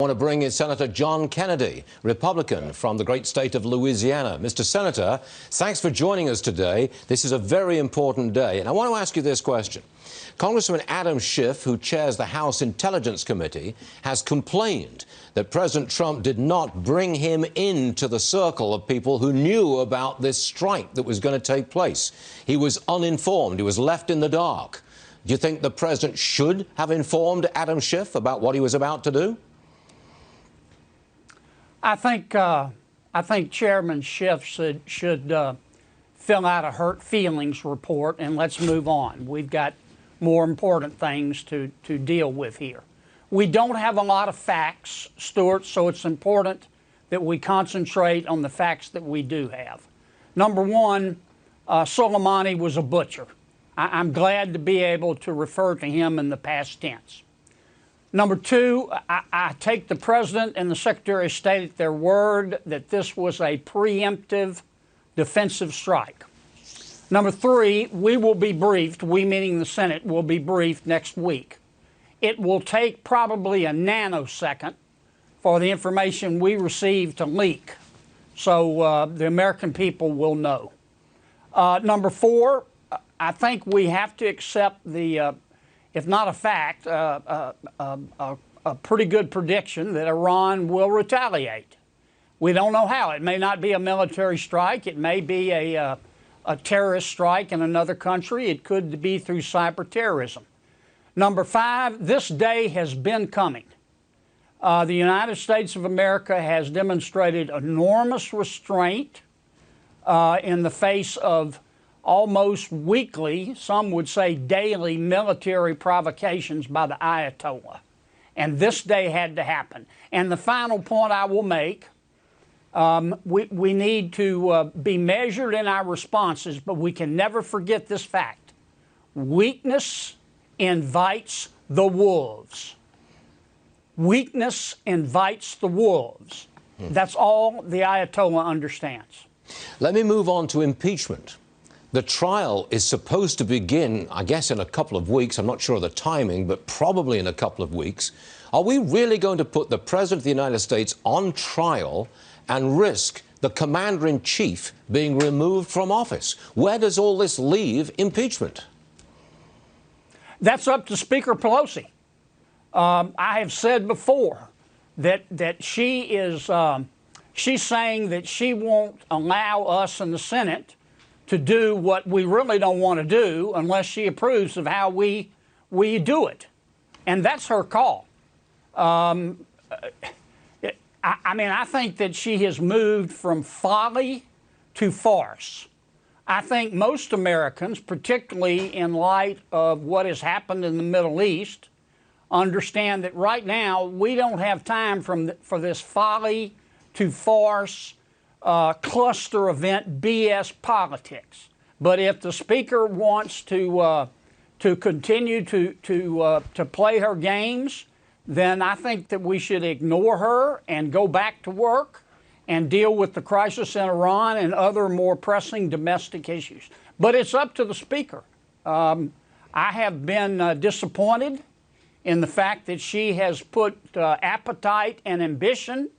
I want to bring in Senator John Kennedy, Republican from the great state of Louisiana. Mr. Senator, thanks for joining us today. This is a very important day, and I want to ask you this question. Congressman Adam Schiff, who chairs the House Intelligence Committee, has complained that President Trump did not bring him into the circle of people who knew about this strike that was going to take place. He was uninformed. He was left in the dark. Do you think the president should have informed Adam Schiff about what he was about to do? I think Chairman Schiff should fill out a hurt feelings report and let's move on. We've got more important things to deal with here. We don't have a lot of facts, Stuart, so it's important that we concentrate on the facts that we do have. Number one, Soleimani was a butcher. I'm glad to be able to refer to him in the past tense. Number two, I take the President and the Secretary of State at their word that this was a preemptive defensive strike. Number three, we will be briefed, we meaning the Senate, will be briefed next week. It will take probably a nanosecond for the information we receive to leak, so the American people will know. Number four, I think we have to accept the if not a fact, a pretty good prediction that Iran will retaliate. We don't know how. It may not be a military strike. It may be a terrorist strike in another country. It could be through cyber terrorism. Number five, this day has been coming. The United States of America has demonstrated enormous restraint in the face of almost weekly, some would say daily, military provocations by the Ayatollah. And this day had to happen. And the final point I will make, we need to be measured in our responses, but we can never forget this fact. Weakness invites the wolves. Weakness invites the wolves. That's all the Ayatollah understands. Let me move on to impeachment. The trial is supposed to begin, I guess, in a couple of weeks. I'm not sure of the timing, but probably in a couple of weeks. Are we really going to put the President of the United States on trial and risk the Commander-in-Chief being removed from office? Where does all this leave impeachment? That's up to Speaker Pelosi. I have said before that she is she's saying that she won't allow us in the Senate to do what we really don't want to do unless she approves of how we do it. And that's her call. I mean, I think that she has moved from folly to farce. I think most Americans, particularly in light of what has happened in the Middle East, understand that right now we don't have time for this folly to farce cluster event BS politics. But if the Speaker wants to continue to play her games, then I think that we should ignore her and go back to work and deal with the crisis in Iran and other more pressing domestic issues. But it's up to the Speaker. I have been disappointed in the fact that she has put appetite and ambition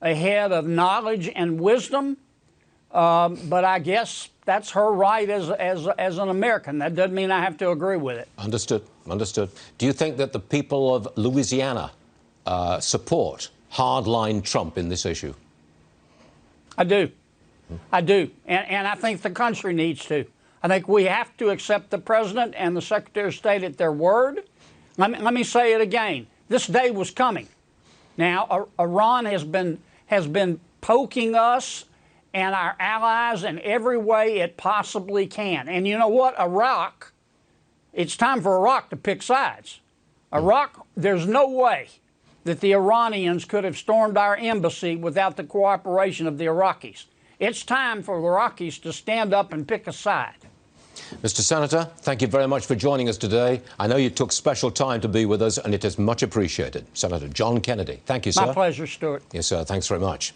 ahead of knowledge and wisdom, but I guess that's her right as an American. That doesn't mean I have to agree with it. Understood. Understood. Do you think that the people of Louisiana support hardline Trump in this issue? I do. I do. And I think the country needs to. I think we have to accept the President and the Secretary of State at their word. Let me say it again. This day was coming. Now, Iran has been poking us and our allies in every way it possibly can. And you know what? Iraq, it's time for Iraq to pick sides. Iraq, there's no way that the Iranians could have stormed our embassy without the cooperation of the Iraqis. It's time for the Iraqis to stand up and pick a side. Mr. Senator, thank you very much for joining us today. I know you took special time to be with us, and it is much appreciated. Senator John Kennedy. Thank you, sir. My pleasure, Stuart. Yes, sir. Thanks very much.